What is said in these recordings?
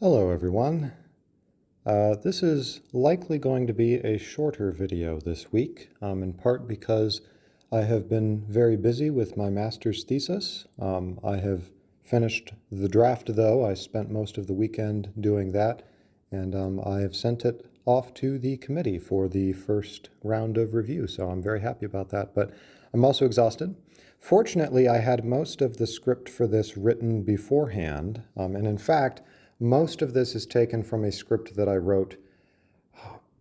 Hello everyone. This is likely going to be a shorter video this week, in part because I have been very busy with my master's thesis. I have finished the draft though. I spent most of the weekend doing that, and I have sent it off to the committee for the first round of review, so I'm very happy about that, but I'm also exhausted. Fortunately, I had most of the script for this written beforehand, and in fact, most of this is taken from a script that I wrote,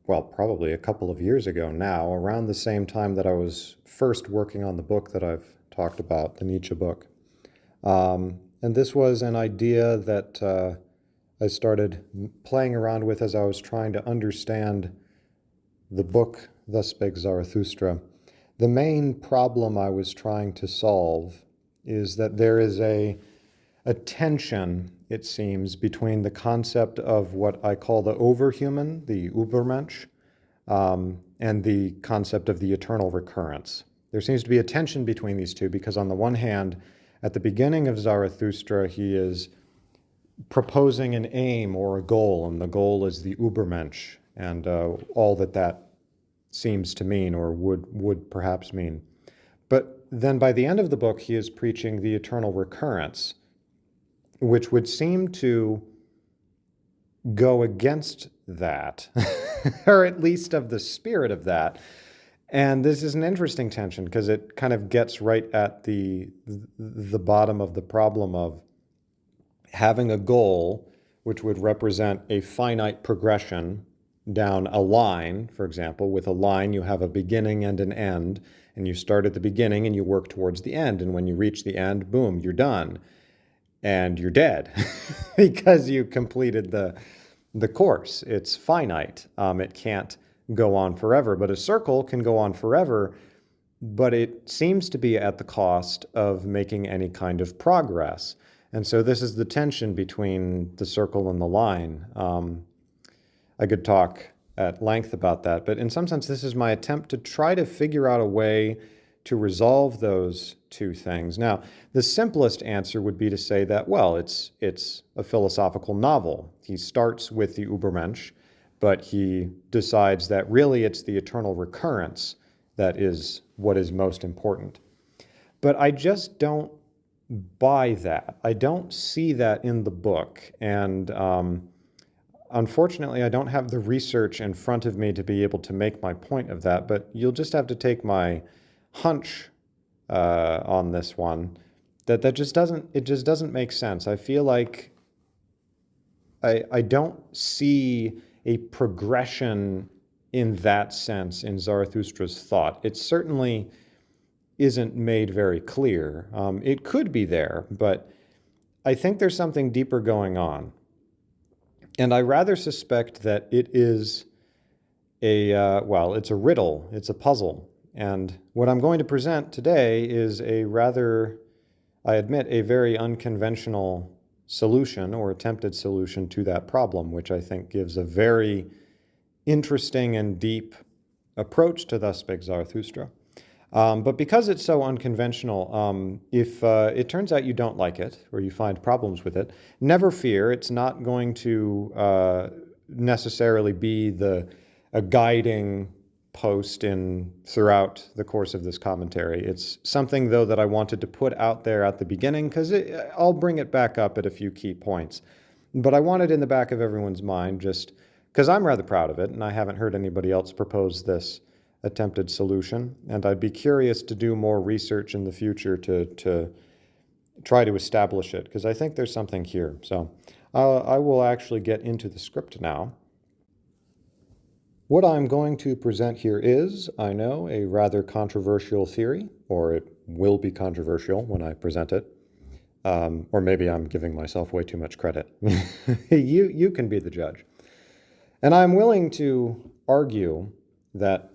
well, probably a couple of years ago now, around the same time that I was first working on the book that I've talked about, the Nietzsche book. And this was an idea that I started playing around with as I was trying to understand the book, Thus Spake Zarathustra. The main problem I was trying to solve is that there is a tension, it seems, between the concept of what I call the overhuman, the Ubermensch, and the concept of the eternal recurrence. There seems to be a tension between these two because on the one hand, at the beginning of Zarathustra, he is proposing an aim or a goal, and the goal is the Ubermensch, and all that seems to mean or would perhaps mean. But then by the end of the book, he is preaching the eternal recurrence, which would seem to go against that, or at least of the spirit of that. And this is an interesting tension because it kind of gets right at the bottom of the problem of having a goal which would represent a finite progression down a line. For example, with a line you have a beginning and an end, and you start at the beginning and you work towards the end, and when you reach the end, boom, you're done. And you're dead because you completed the course. It's finite. It can't go on forever, but a circle can go on forever, but it seems to be at the cost of making any kind of progress. And so this is the tension between the circle and the line. I could talk at length about that, but in some sense, this is my attempt to try to figure out a way to resolve those two things. Now, the simplest answer would be to say that, well, it's a philosophical novel. He starts with the Ubermensch, but he decides that really it's the eternal recurrence that is what is most important. But I just don't buy that. I don't see that in the book. And unfortunately, I don't have the research in front of me to be able to make my point of that, but you'll just have to take my hunch on this one, that just doesn't make sense. I feel like I don't see a progression in that sense in Zarathustra's thought. It certainly isn't made very clear. It could be there, but I think there's something deeper going on. And I rather suspect that it is it's a riddle, it's a puzzle. And what I'm going to present today is a rather, I admit, a very unconventional solution or attempted solution to that problem, which I think gives a very interesting and deep approach to Thus Spake Zarathustra. But because it's so unconventional, if it turns out you don't like it or you find problems with it, never fear. It's not going to necessarily be a guiding post throughout the course of this commentary. It's something, though, that I wanted to put out there at the beginning because I'll bring it back up at a few key points. But I want it in the back of everyone's mind just because I'm rather proud of it, and I haven't heard anybody else propose this attempted solution. And I'd be curious to do more research in the future to try to establish it, because I think there's something here. So I will actually get into the script now. What I'm going to present here is, I know, a rather controversial theory, or it will be controversial when I present it. Or maybe I'm giving myself way too much credit. You can be the judge. And I'm willing to argue that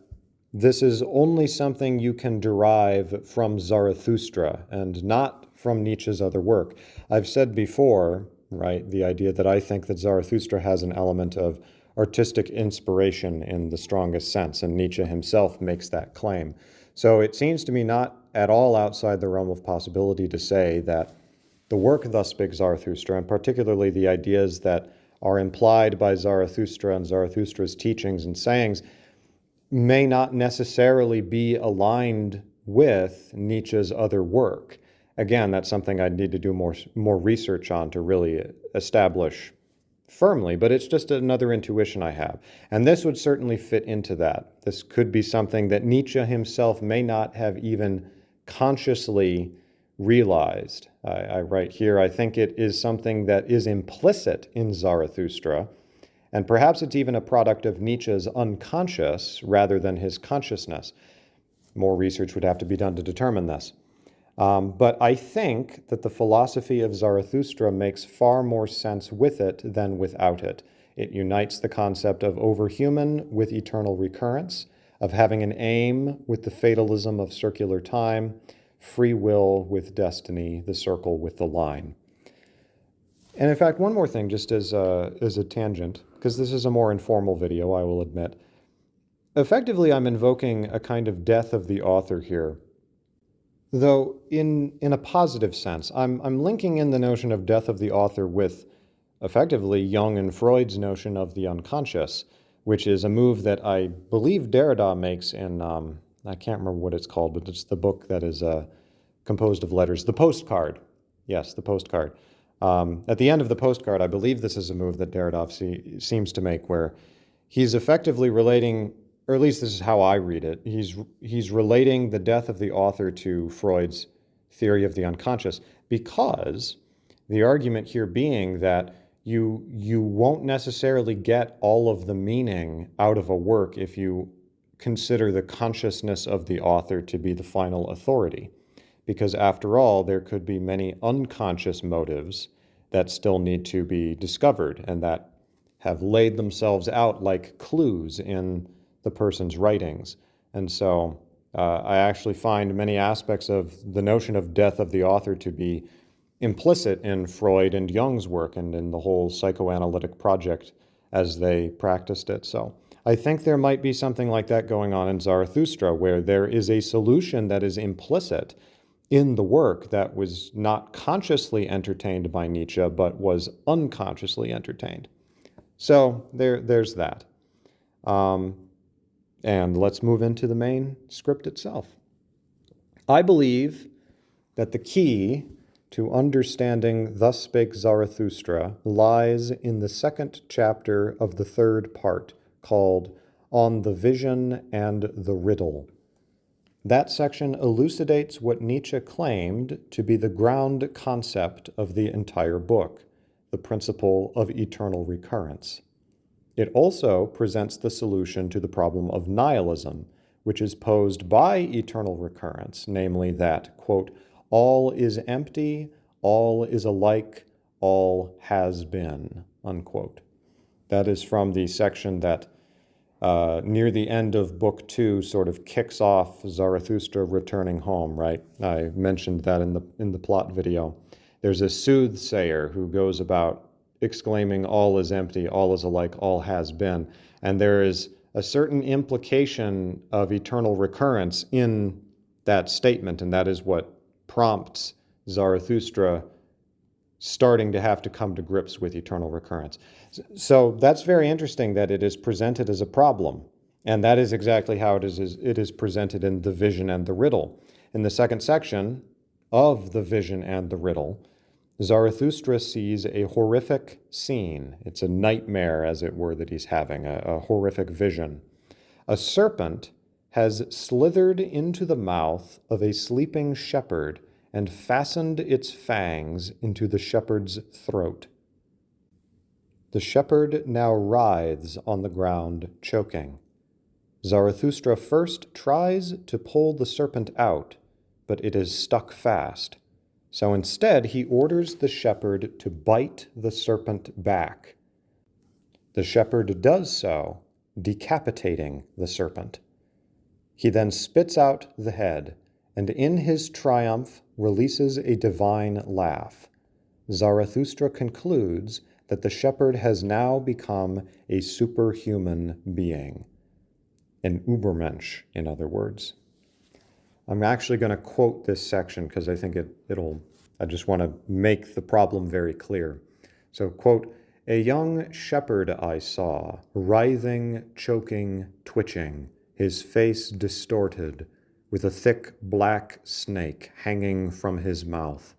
this is only something you can derive from Zarathustra and not from Nietzsche's other work. I've said before, right, the idea that I think that Zarathustra has an element of artistic inspiration in the strongest sense, and Nietzsche himself makes that claim. So it seems to me not at all outside the realm of possibility to say that the work Thus Spake Zarathustra, and particularly the ideas that are implied by Zarathustra and Zarathustra's teachings and sayings may not necessarily be aligned with Nietzsche's other work. Again, that's something I'd need to do more research on to really establish firmly, but it's just another intuition I have. And this would certainly fit into that. This could be something that Nietzsche himself may not have even consciously realized. I write here, I think it is something that is implicit in Zarathustra, and perhaps it's even a product of Nietzsche's unconscious rather than his consciousness. More research would have to be done to determine this. But I think that the philosophy of Zarathustra makes far more sense with it than without it. It unites the concept of overhuman with eternal recurrence, of having an aim with the fatalism of circular time, free will with destiny, the circle with the line. And in fact, one more thing, just as a tangent, because this is a more informal video, I will admit. Effectively, I'm invoking a kind of death of the author here, though in a positive sense. I'm linking in the notion of death of the author with effectively Jung and Freud's notion of the unconscious, which is a move that I believe Derrida makes in, I can't remember what it's called, but it's the book that is composed of letters. The Postcard. Yes, the Postcard. At the end of the Postcard, I believe this is a move that Derrida seems to make, where he's effectively relating, or at least this is how I read it, he's relating the death of the author to Freud's theory of the unconscious, because the argument here being that you won't necessarily get all of the meaning out of a work if you consider the consciousness of the author to be the final authority. Because after all, there could be many unconscious motives that still need to be discovered and that have laid themselves out like clues in the person's writings. And so I actually find many aspects of the notion of death of the author to be implicit in Freud and Jung's work and in the whole psychoanalytic project as they practiced it. So I think there might be something like that going on in Zarathustra, where there is a solution that is implicit in the work that was not consciously entertained by Nietzsche, but was unconsciously entertained. So there's that. And let's move into the main script itself. I believe that the key to understanding Thus Spake Zarathustra lies in the second chapter of the third part, called On the Vision and the Riddle. That section elucidates what Nietzsche claimed to be the ground concept of the entire book, the principle of eternal recurrence. It also presents the solution to the problem of nihilism, which is posed by eternal recurrence, namely that, quote, all is empty, all is alike, all has been, unquote. That is from the section that near the end of book 2 sort of kicks off Zarathustra returning home, right? I mentioned that in the plot video. There's a soothsayer who goes about exclaiming, all is empty, all is alike, all has been. And there is a certain implication of eternal recurrence in that statement, and that is what prompts Zarathustra starting to have to come to grips with eternal recurrence. So that's very interesting that it is presented as a problem, and that is exactly how it is presented in The Vision and the Riddle. In the second section of The Vision and the Riddle, Zarathustra sees a horrific scene. It's a nightmare, as it were, that he's having, a horrific vision. A serpent has slithered into the mouth of a sleeping shepherd and fastened its fangs into the shepherd's throat. The shepherd now writhes on the ground, choking. Zarathustra first tries to pull the serpent out, but it is stuck fast. So instead, he orders the shepherd to bite the serpent back. The shepherd does so, decapitating the serpent. He then spits out the head, and in his triumph releases a divine laugh. Zarathustra concludes that the shepherd has now become a superhuman being. An Ubermensch, in other words. I'm actually going to quote this section because I think I just want to make the problem very clear. So, quote, A young shepherd I saw, writhing, choking, twitching, his face distorted, with a thick black snake hanging from his mouth.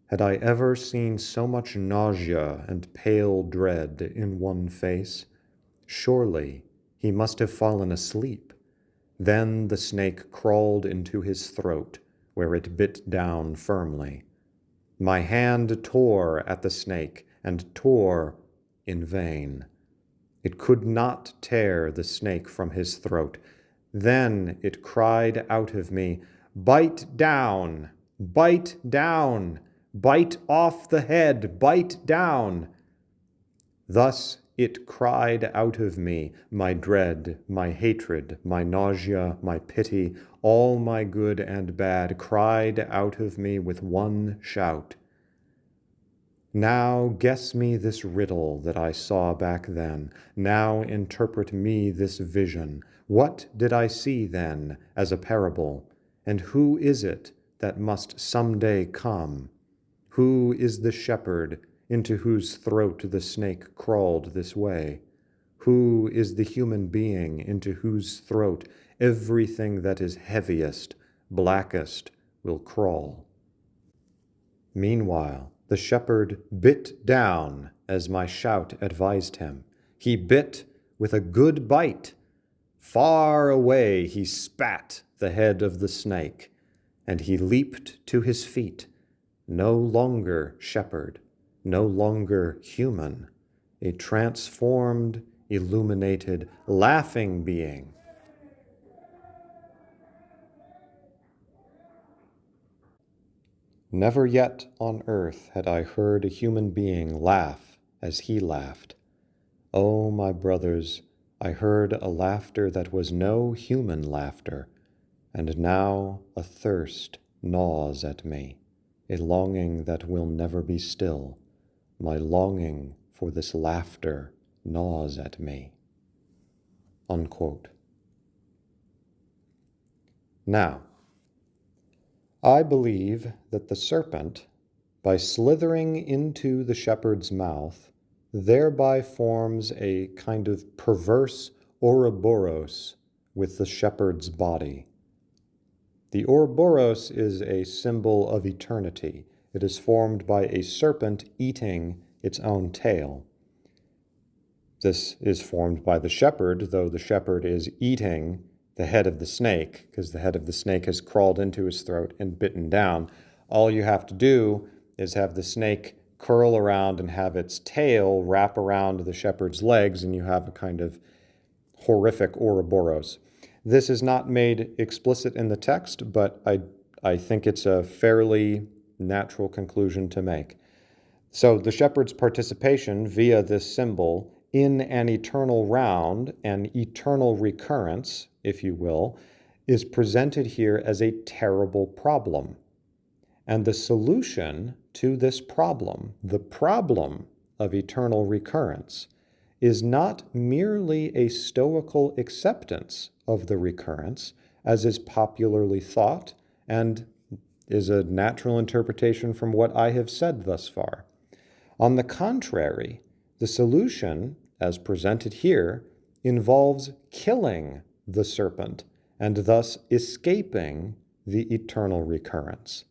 Had I ever seen so much nausea and pale dread in one face? Surely he must have fallen asleep. Then the snake crawled into his throat, where it bit down firmly. My hand tore at the snake, and tore in vain. It could not tear the snake from his throat. Then it cried out of me, "Bite down! Bite down! Bite off the head! Bite down!" Thus it cried out of me, my dread, my hatred, my nausea, my pity, all my good and bad cried out of me with one shout. Now guess me this riddle that I saw back then. Now interpret me this vision. What did I see then as a parable? And who is it that must someday come? Who is the shepherd into whose throat the snake crawled this way? Who is the human being into whose throat everything that is heaviest, blackest will crawl? Meanwhile, the shepherd bit down as my shout advised him. He bit with a good bite. Far away he spat the head of the snake, and he leaped to his feet, no longer shepherd, no longer human, a transformed, illuminated, laughing being. Never yet on earth had I heard a human being laugh as he laughed. Oh, my brothers, I heard a laughter that was no human laughter, and now a thirst gnaws at me, a longing that will never be still. My longing for this laughter gnaws at me. Unquote. Now, I believe that the serpent, by slithering into the shepherd's mouth, thereby forms a kind of perverse Ouroboros with the shepherd's body. The Ouroboros is a symbol of eternity. It is formed by a serpent eating its own tail. This is formed by the shepherd, though the shepherd is eating the head of the snake, because the head of the snake has crawled into his throat and bitten down. All you have to do is have the snake curl around and have its tail wrap around the shepherd's legs, and you have a kind of horrific Ouroboros. This is not made explicit in the text, but I think it's a fairly natural conclusion to make. So the shepherd's participation via this symbol in an eternal round, an eternal recurrence, if you will, is presented here as a terrible problem. And the solution to this problem, the problem of eternal recurrence, is not merely a stoical acceptance of the recurrence, as is popularly thought and is a natural interpretation from what I have said thus far. On the contrary, the solution, as presented here, involves killing the serpent and thus escaping the eternal recurrence.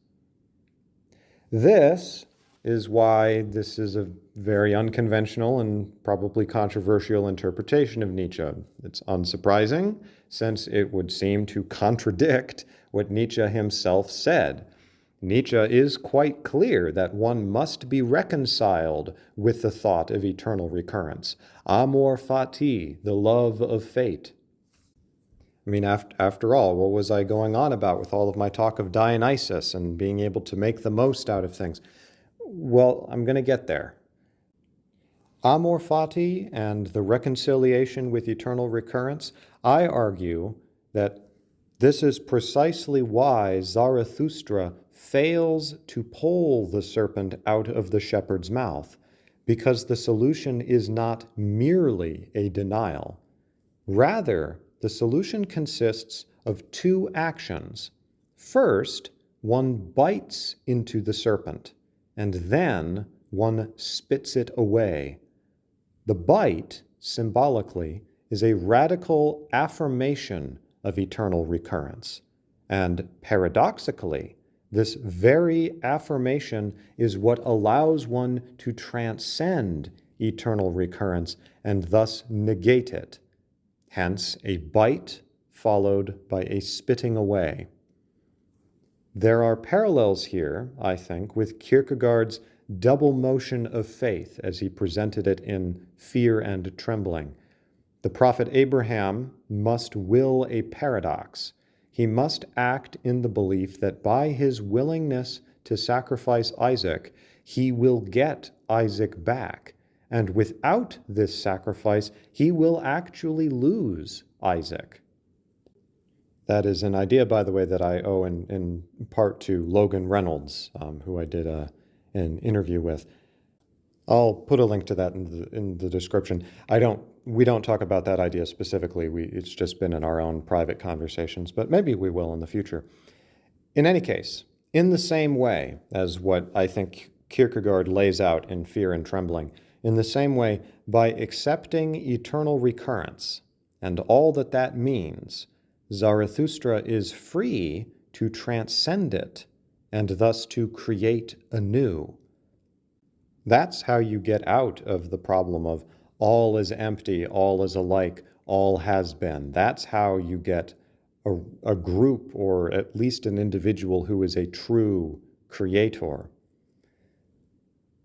This is why this is a very unconventional and probably controversial interpretation of Nietzsche. It's unsurprising, since it would seem to contradict what Nietzsche himself said. Nietzsche is quite clear that one must be reconciled with the thought of eternal recurrence. Amor fati, the love of fate. I mean, after all, what was I going on about with all of my talk of Dionysus and being able to make the most out of things? Well, I'm going to get there. Amor fati and the reconciliation with eternal recurrence, I argue that this is precisely why Zarathustra fails to pull the serpent out of the shepherd's mouth, because the solution is not merely a denial. Rather, the solution consists of two actions. First, one bites into the serpent, and then one spits it away. The bite, symbolically, is a radical affirmation of eternal recurrence. And paradoxically, this very affirmation is what allows one to transcend eternal recurrence and thus negate it. Hence, a bite followed by a spitting away. There are parallels here, I think, with Kierkegaard's double motion of faith as he presented it in Fear and Trembling. The prophet Abraham must will a paradox. He must act in the belief that by his willingness to sacrifice Isaac, he will get Isaac back. And without this sacrifice, he will actually lose Isaac. That is an idea, by the way, that I owe in part to Logan Reynolds, who I did an interview with. I'll put a link to that in the description. We don't talk about that idea specifically. It's just been in our own private conversations, but maybe we will in the future. In any case, in the same way as what I think Kierkegaard lays out in Fear and Trembling, in the same way, by accepting eternal recurrence and all that that means, Zarathustra is free to transcend it and thus to create anew. That's how you get out of the problem of all is empty, all is alike, all has been. That's how you get a group or at least an individual who is a true creator.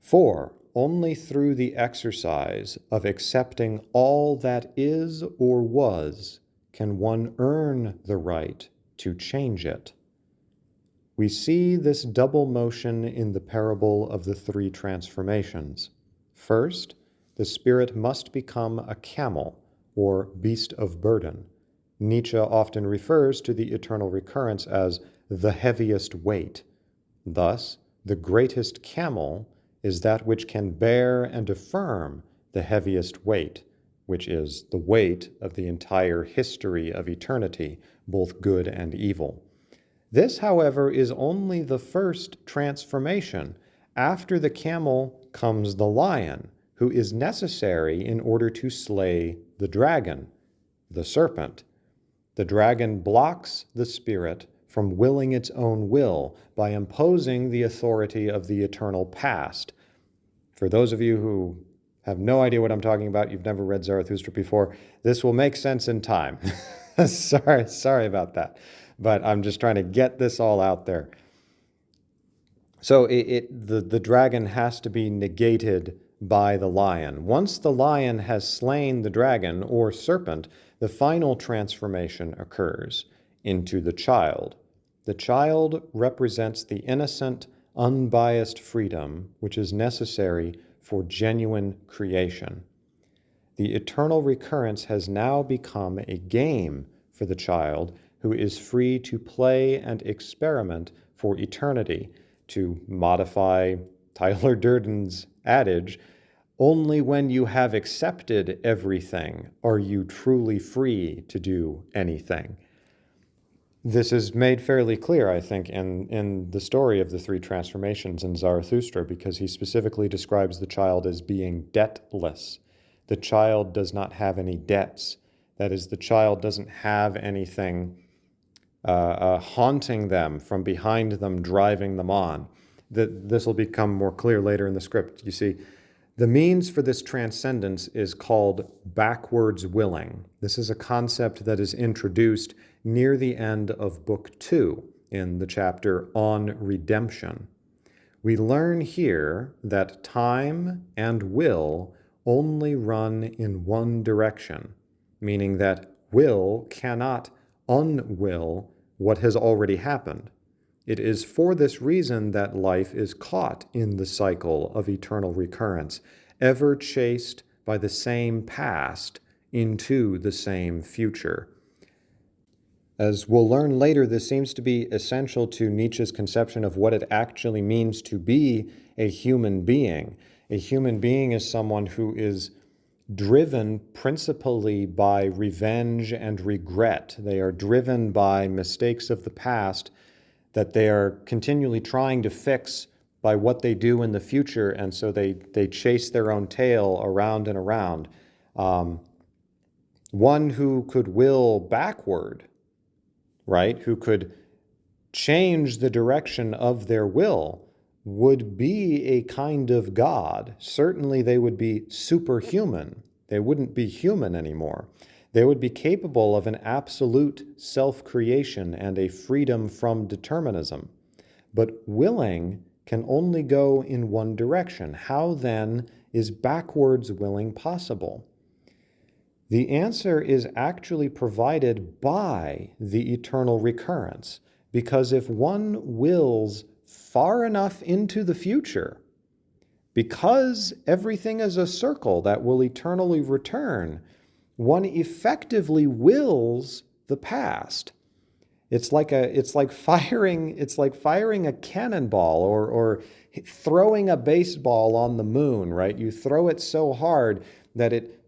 For only through the exercise of accepting all that is or was can one earn the right to change it. We see this double motion in the parable of the three transformations. First, the spirit must become a camel, or beast of burden. Nietzsche often refers to the eternal recurrence as the heaviest weight. Thus, the greatest camel is that which can bear and affirm the heaviest weight, which is the weight of the entire history of eternity, both good and evil. This, however, is only the first transformation. After the camel comes the lion, who is necessary in order to slay the dragon, the serpent. The dragon blocks the spirit from willing its own will by imposing the authority of the eternal past. For those of you who have no idea what I'm talking about, you've never read Zarathustra before, this will make sense in time. Sorry about that. But I'm just trying to get this all out there. So the dragon has to be negated by the lion. Once the lion has slain the dragon or serpent, the final transformation occurs into the child. The child represents the innocent, unbiased freedom which is necessary for genuine creation. The eternal recurrence has now become a game for the child who is free to play and experiment for eternity. To modify Tyler Durden's adage, only when you have accepted everything are you truly free to do anything. This is made fairly clear, I think, in the story of the three transformations in Zarathustra, because he specifically describes the child as being debtless. The child does not have any debts. That is, the child doesn't have anything haunting them from behind them, driving them on. This will become more clear later in the script. You see, the means for this transcendence is called backwards willing. This is a concept that is introduced near the end of Book 2 in the chapter on redemption. We learn here that time and will only run in one direction, meaning that will cannot unwill what has already happened. It is for this reason that life is caught in the cycle of eternal recurrence, ever chased by the same past into the same future. As we'll learn later, this seems to be essential to Nietzsche's conception of what it actually means to be a human being. A human being is someone who is driven principally by revenge and regret. They are driven by mistakes of the past that they are continually trying to fix by what they do in the future, and so they chase their own tail around and around. One who could will backward, right, who could change the direction of their will, would be a kind of God. Certainly they would be superhuman. They wouldn't be human anymore. They would be capable of an absolute self-creation and a freedom from determinism. But willing can only go in one direction. How then is backwards willing possible? The answer is actually provided by the eternal recurrence, because if one wills far enough into the future, because everything is a circle that will eternally return, one effectively wills the past. It's like firing a cannonball or throwing a baseball on the moon, right? You throw it so hard that it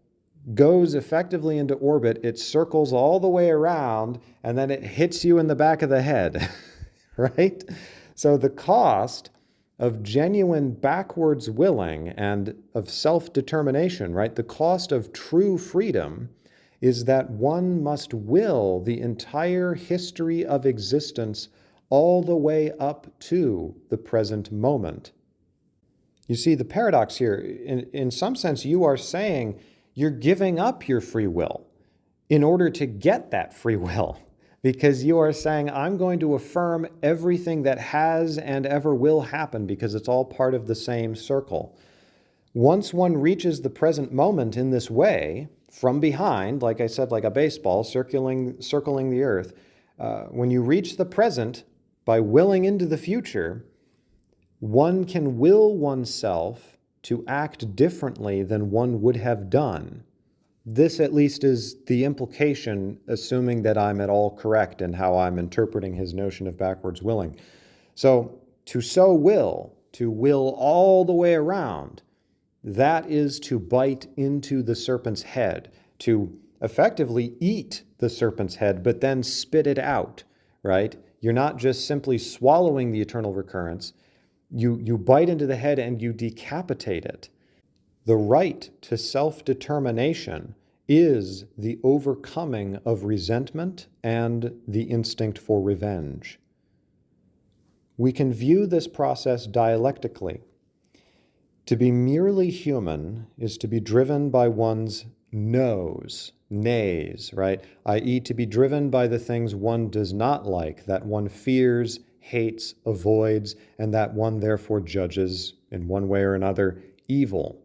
goes effectively into orbit, it circles all the way around, and then it hits you in the back of the head, right? So the cost of genuine backwards willing and of self-determination, right? The cost of true freedom is that one must will the entire history of existence all the way up to the present moment. You see the paradox here. In some sense, you are saying you're giving up your free will in order to get that free will, because you are saying, I'm going to affirm everything that has and ever will happen because it's all part of the same circle. Once one reaches the present moment in this way, from behind, like I said, like a baseball circling the earth, when you reach the present by willing into the future, one can will oneself to act differently than one would have done. This, at least, is the implication, assuming that I'm at all correct in how I'm interpreting his notion of backwards willing. So, to will all the way around, that is to bite into the serpent's head, to effectively eat the serpent's head, but then spit it out, right? You're not just simply swallowing the eternal recurrence. You bite into the head and you decapitate it. The right to self-determination is the overcoming of resentment and the instinct for revenge. We can view this process dialectically. To be merely human is to be driven by one's noes, nays, right? i.e., to be driven by the things one does not like, that one fears, hates, avoids, and that one therefore judges in one way or another evil.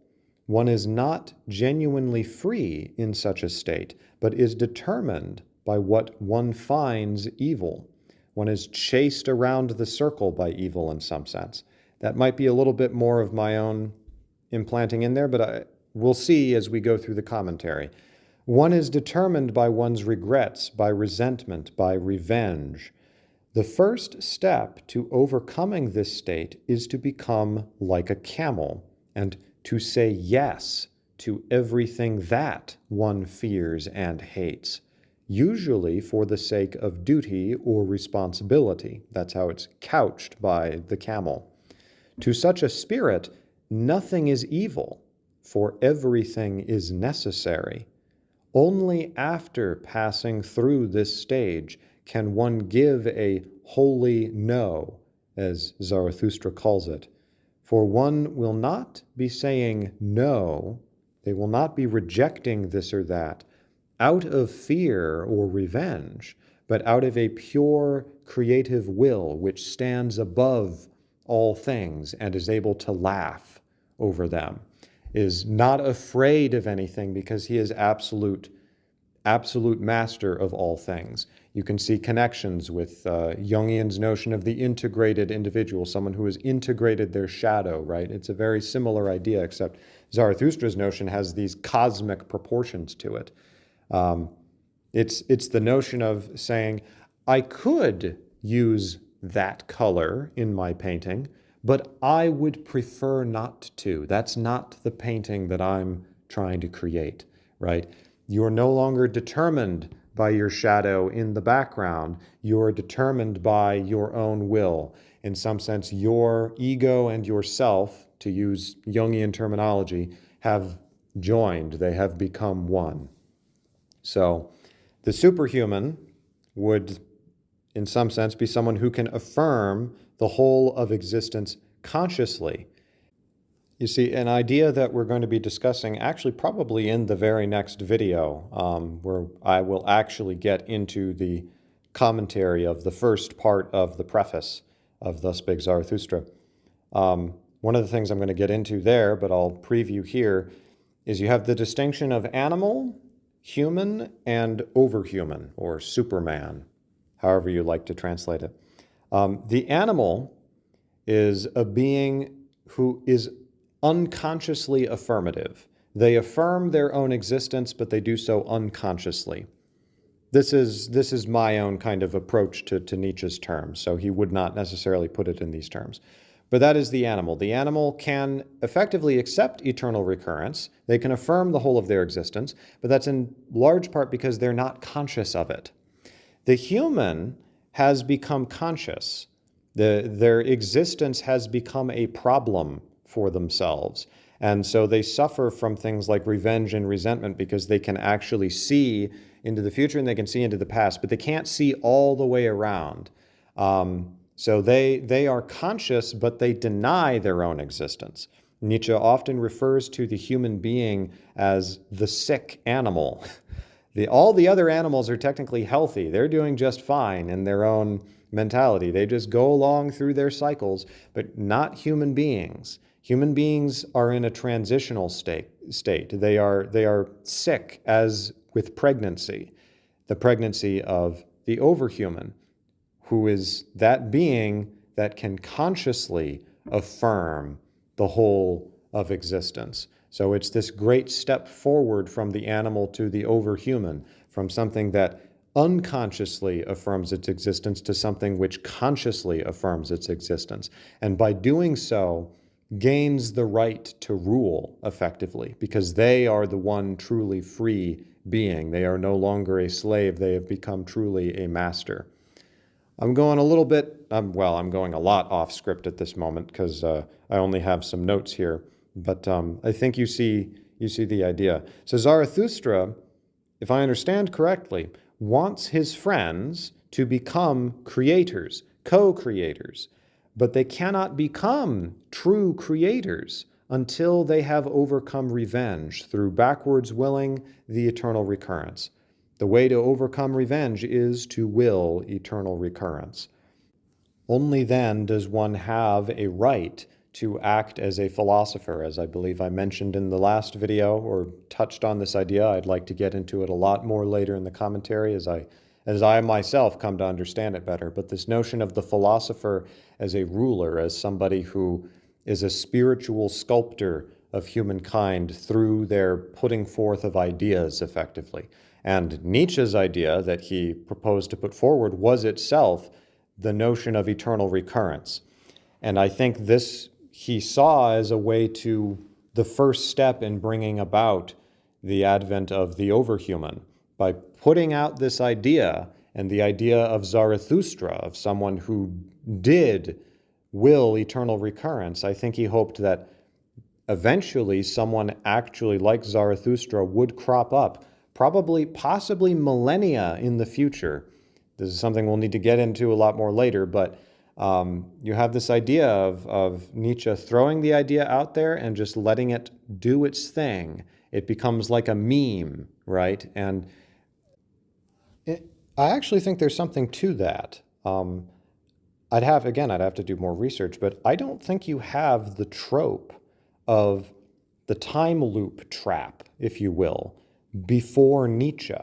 One is not genuinely free in such a state, but is determined by what one finds evil. One is chased around the circle by evil in some sense. That might be a little bit more of my own implanting in there, but we'll see as we go through the commentary. One is determined by one's regrets, by resentment, by revenge. The first step to overcoming this state is to become like a camel and to say yes to everything that one fears and hates, usually for the sake of duty or responsibility. That's how it's couched by the camel. To such a spirit, nothing is evil, for everything is necessary. Only after passing through this stage can one give a holy no, as Zarathustra calls it. For one will not be saying no, they will not be rejecting this or that out of fear or revenge, but out of a pure creative will which stands above all things and is able to laugh over them, is not afraid of anything because he is absolute master of all things. You can see connections with Jungian's notion of the integrated individual, someone who has integrated their shadow, right? It's a very similar idea, except Zarathustra's notion has these cosmic proportions to it. It's the notion of saying, I could use that color in my painting, but I would prefer not to. That's not the painting that I'm trying to create, right? You're no longer determined by your shadow in the background. You're determined by your own will. in some sense, your ego and yourself, to use Jungian terminology, have joined. They have become one. So the superhuman would, in some sense, be someone who can affirm the whole of existence consciously. You see, an idea that we're going to be discussing actually probably in the very next video, where I will actually get into the commentary of the first part of the preface of the Spake Zarathustra. One of the things I'm going to get into there, but I'll preview here, is you have the distinction of animal, human, and overhuman, or superman, however you like to translate it. The animal is a being who is unconsciously affirmative. They affirm their own existence, but they do so unconsciously. This is my own kind of approach to Nietzsche's terms, so he would not necessarily put it in these terms. But that is the animal. The animal can effectively accept eternal recurrence. They can affirm the whole of their existence, but that's in large part because they're not conscious of it. The human has become conscious. Their existence has become a problem for themselves. And so they suffer from things like revenge and resentment because they can actually see into the future and they can see into the past, but they can't see all the way around. So they are conscious, but they deny their own existence. Nietzsche often refers to the human being as the sick animal. All the other animals are technically healthy. They're doing just fine in their own mentality. They just go along through their cycles, but not human beings. Human beings are in a transitional state. They are sick, as with pregnancy, the pregnancy of the overhuman, who is that being that can consciously affirm the whole of existence. So it's this great step forward from the animal to the overhuman, from something that unconsciously affirms its existence to something which consciously affirms its existence. And by doing so, gains the right to rule effectively, because they are the one truly free being. They are no longer a slave. They have become truly a master. I'm going a little bit, I'm going a lot off script at this moment because I only have some notes here, but I think you see the idea. So Zarathustra, if I understand correctly, wants his friends to become creators, co-creators, but they cannot become true creators until they have overcome revenge through backwards willing the eternal recurrence. The way to overcome revenge is to will eternal recurrence. Only then does one have a right to act as a philosopher, as I believe I mentioned in the last video, or touched on this idea. I'd like to get into it a lot more later in the commentary as I myself come to understand it better. But this notion of the philosopher as a ruler, as somebody who is a spiritual sculptor of humankind through their putting forth of ideas effectively. And Nietzsche's idea that he proposed to put forward was itself the notion of eternal recurrence. And I think this he saw as a way to the first step in bringing about the advent of the overhuman. By putting out this idea, and the idea of Zarathustra, of someone who did will eternal recurrence, I think he hoped that eventually someone actually like Zarathustra would crop up, possibly millennia in the future. This is something we'll need to get into a lot more later, but you have this idea of Nietzsche throwing the idea out there and just letting it do its thing. It becomes like a meme, right? And I actually think there's something to that. I'd have to do more research, but I don't think you have the trope of the time loop trap, if you will, before Nietzsche.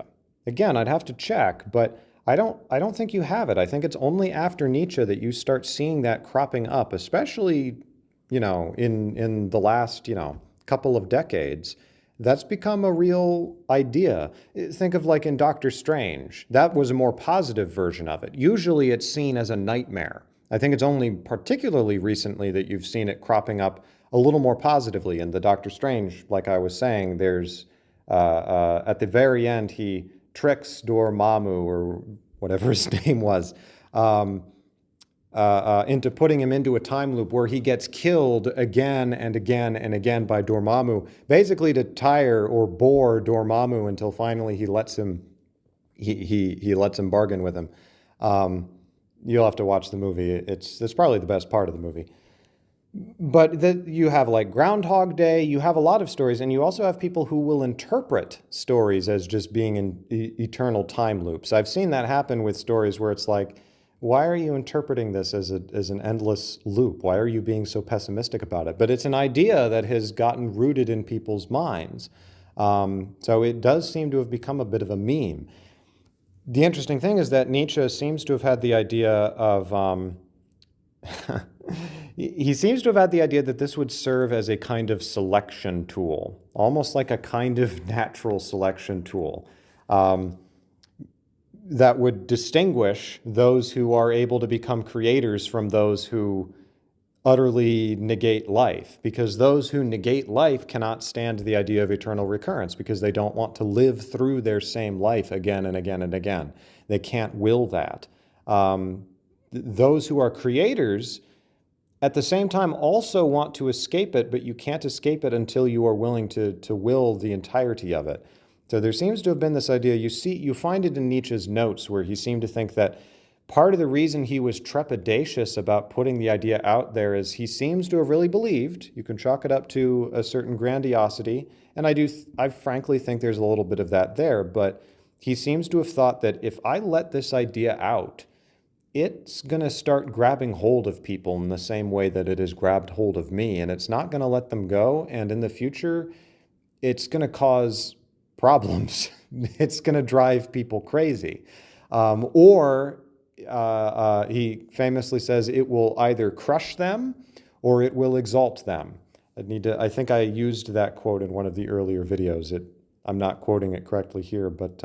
Again, I'd have to check, but I don't think you have it. I think it's only after Nietzsche that you start seeing that cropping up, especially, in the last, couple of decades. That's become a real idea. Think of like in Doctor Strange. That was a more positive version of it. Usually it's seen as a nightmare. I think it's only particularly recently that you've seen it cropping up a little more positively. In the Doctor Strange, like I was saying, there's at the very end, he tricks Dormammu, or whatever his name was, into thinking that into putting him into a time loop where he gets killed again and again and again by Dormammu, basically to tire or bore Dormammu until finally he lets him bargain with him. You'll have to watch the movie. It's probably the best part of the movie. But you have like Groundhog Day, you have a lot of stories, and you also have people who will interpret stories as just being in eternal time loops. I've seen that happen with stories where it's like, why are you interpreting this as an endless loop? Why are you being so pessimistic about it? But it's an idea that has gotten rooted in people's minds. So it does seem to have become a bit of a meme. The interesting thing is that Nietzsche seems to have had the idea of he seems to have had the idea that this would serve as a kind of selection tool, almost like a kind of natural selection tool, that would distinguish those who are able to become creators from those who utterly negate life, because those who negate life cannot stand the idea of eternal recurrence because they don't want to live through their same life again and again and again. They can't will that. Those who are creators at the same time also want to escape it, but you can't escape it until you are willing to will the entirety of it. So there seems to have been this idea, you find it in Nietzsche's notes where he seemed to think that part of the reason he was trepidatious about putting the idea out there is he seems to have really believed, you can chalk it up to a certain grandiosity, and I frankly think there's a little bit of that there, but he seems to have thought that if I let this idea out, it's going to start grabbing hold of people in the same way that it has grabbed hold of me, and it's not going to let them go, and in the future, it's going to cause problems. It's going to drive people crazy. He famously says it will either crush them or it will exalt them. I think I used that quote in one of the earlier videos. I'm not quoting it correctly here, but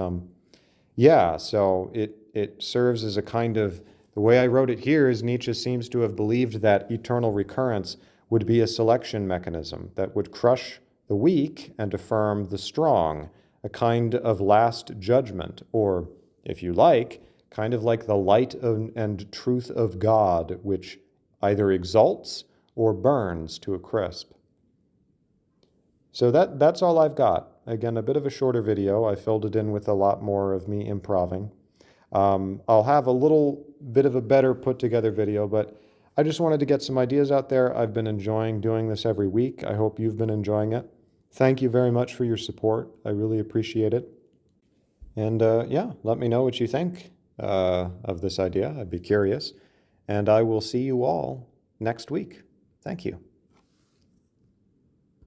yeah, so it serves as a kind of, the way I wrote it here is Nietzsche seems to have believed that eternal recurrence would be a selection mechanism that would crush the weak and affirm the strong, a kind of last judgment, or, if you like, kind of like the light and truth of God, which either exalts or burns to a crisp. So that's all I've got. Again, a bit of a shorter video. I filled it in with a lot more of me improving. I'll have a little bit of a better put together video, but I just wanted to get some ideas out there. I've been enjoying doing this every week. I hope you've been enjoying it. Thank you very much for your support. I really appreciate it. And yeah, let me know what you think of this idea. I'd be curious. And I will see you all next week. Thank you.